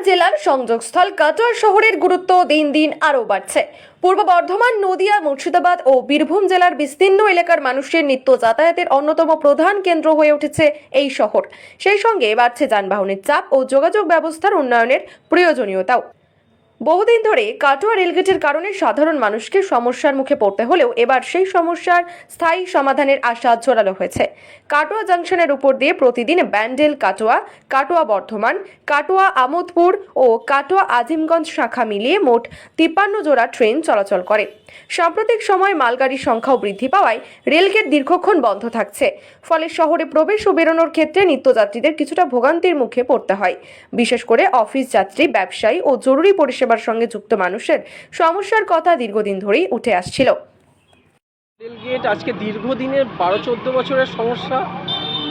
জেলার সংযোগস্থল কাটোয়া শহরের গুরুত্ব দিন দিন আরও বাড়ছে। পূর্ব বর্ধমান, নদিয়া, মুর্শিদাবাদ ও বীরভূম জেলার বিস্তীর্ণ এলাকার মানুষের নিত্য যাতায়াতের অন্যতম প্রধান কেন্দ্র হয়ে উঠেছে এই শহর। সেই সঙ্গে বাড়ছে যানবাহনের চাপ ও যোগাযোগ ব্যবস্থার উন্নয়নের প্রয়োজনীয়তাও। বহুদিন ধরে কাটোয়া রেলগেটের কারণে সাধারণ মানুষকে সমস্যার মুখে পড়তে হলেও এবার সেই সমস্যার স্থায়ী সমাধানের আশা জোরালো হয়েছে। কাটোয়া জাংশনের উপর দিয়ে প্রতিদিন ব্যান্ডেল কাটোয়া, কাটোয়া বর্ধমান, কাটোয়া আমোদপুর ও কাটোয়া আজিমগঞ্জ শাখা মিলিয়ে মোট 53 জোড়া ট্রেন চলাচল করে। সাম্প্রতিক সময় মালগাড়ির সংখ্যাও বৃদ্ধি পাওয়ায় রেলগেট দীর্ঘক্ষণ বন্ধ থাকছে। ফলে শহরে প্রবেশ ও বেরোনোর ক্ষেত্রে নিত্যযাত্রীদের কিছুটা ভোগান্তির মুখে পড়তে হয়। বিশেষ করে অফিস যাত্রী, ব্যবসায়ী ও জরুরি পরিষেবার সঙ্গে যুক্ত মানুষের সমস্যার কথা দীর্ঘদিন ধরেই উঠে আসছিল। রেলগেট আজকে দীর্ঘদিনের 12-14 বছরের সমস্যা।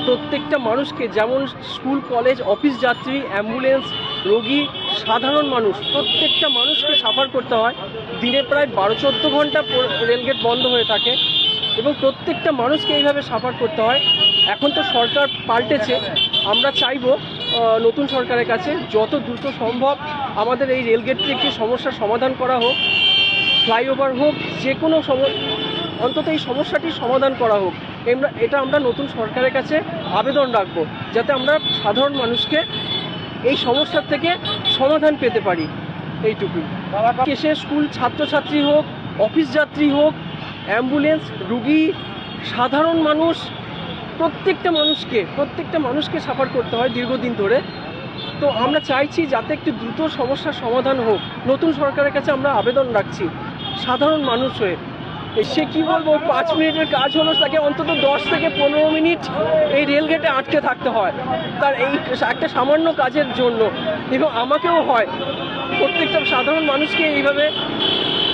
প্রত্যেকটা মানুষকে, যেমন স্কুল, কলেজ, অফিস যাত্রী, অ্যাম্বুলেন্স, রোগী, সাধারণ মানুষ, প্রত্যেকটা মানুষকে সাফার করতে হয়। দিনে প্রায় 12-14 ঘন্টা রেলগেট বন্ধ হয়ে থাকে এবং প্রত্যেকটা মানুষকে এইভাবে সাফার করতে হয়। এখন তো সরকার পাল্টেছে, আমরা চাইবো নতুন সরকারের কাছে যত দ্রুত সম্ভব আমাদের এই রেলগেটটিকে সমস্যার সমাধান করা হোক, ফ্লাইওভার হোক, যে কোনো অন্তত এই সমস্যাটির সমাধান করা হোক। এটা আমরা নতুন সরকারের কাছে আবেদন রাখবো, যাতে আমরা সাধারণ মানুষকে এই সমস্যার থেকে সমাধান পেতে পারি। এইটুকুই। সে স্কুল ছাত্রছাত্রী হোক, অফিস যাত্রী হোক, অ্যাম্বুলেন্স, রুগী, সাধারণ মানুষ, প্রত্যেকটা মানুষকে সাফার করতে হয় দীর্ঘদিন ধরে। তো আমরা চাইছি যাতে একটু দ্রুত সমস্যার সমাধান হোক। নতুন সরকারের কাছে আমরা আবেদন রাখছি সাধারণ মানুষ হয়ে। সে কী বলবো, 5 মিনিটের কাজ হলো, তাকে অন্তত 10 থেকে 15 মিনিট এই রেলগেটে আটকে থাকতে হয় তার এই একটা সামান্য কাজের জন্য। এবং আমাকেও হয়, প্রত্যেকটা সাধারণ মানুষকে এইভাবে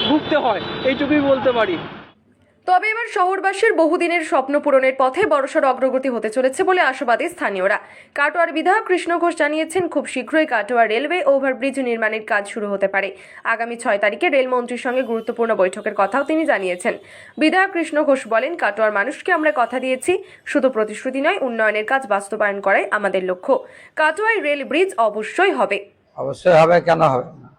ভুগতে হয়, এইটুকুই বলতে পারি। তবে এবার শহরবাসীর বহুদিনের স্বপ্ন পূরণের পথে বড়সড় অগ্রগতি হতে চলেছে বলে আশাবাদী স্থানীয়রা। কাটোয়ার বিধায়ক কৃষ্ণ ঘোষ জানিয়েছেন, খুব শীঘ্রই কাটোয়া রেলওয়ে ওভারব্রিজ নির্মাণের কাজ শুরু হতে পারে। আগামী 6 তারিখে রেলমন্ত্রীর সঙ্গে গুরুত্বপূর্ণ বৈঠকের কথাও তিনি জানিয়েছেন। বিধায়ক কৃষ্ণ ঘোষ বলেন, কাটোয়ার মানুষকে আমরা কথা দিয়েছি, শুধু প্রতিশ্রুতি নয়, উন্নয়নের কাজ বাস্তবায়ন করাই আমাদের লক্ষ্য। কাটোয়ায় রেল ব্রিজ অবশ্যই হবে। কেন হবে না?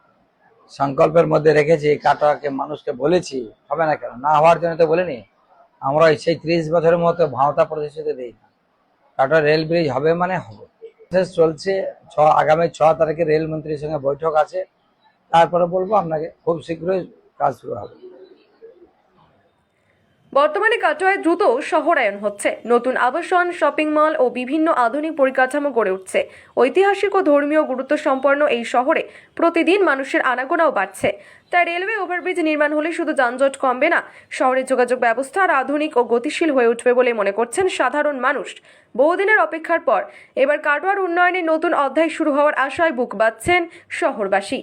সংকল্পের মধ্যে রেখেছি, কাটোয়াকে মানুষকে বলেছি, হবে না কেন? না হওয়ার জন্য তো বলিনি। আমরা সেই 30 বছরের মতো ভাওতা প্রতিশ্রুতি দিই না। কাটোয়া রেল ব্রিজ হবে মানে হবে। চলছে, আগামী 6 তারিখে রেলমন্ত্রীর সঙ্গে বৈঠক আছে, তারপরে বলবো আপনাকে, খুব শীঘ্রই কাজ শুরু হবে। বর্তমানে কাটোয়ায় দ্রুত শহরায়ন হচ্ছে। নতুন আবাসন, শপিং মল ও বিভিন্ন আধুনিক পরিকাঠামো গড়ে উঠছে। ঐতিহাসিক ও ধর্মীয় গুরুত্ব সম্পন্ন এই শহরে প্রতিদিন মানুষের আনাগোনাও বাড়ছে। তাই রেলওয়ে ওভারব্রিজ নির্মাণ হলে শুধু যানজট কমবে না, শহরের যোগাযোগ ব্যবস্থা আর আধুনিক ও গতিশীল হয়ে উঠবে বলে মনে করছেন সাধারণ মানুষ। বহুদিনের অপেক্ষার পর এবার কাটোয়ার উন্নয়নের নতুন অধ্যায় শুরু হওয়ার আশায় বুক বাঁধছেন শহরবাসী।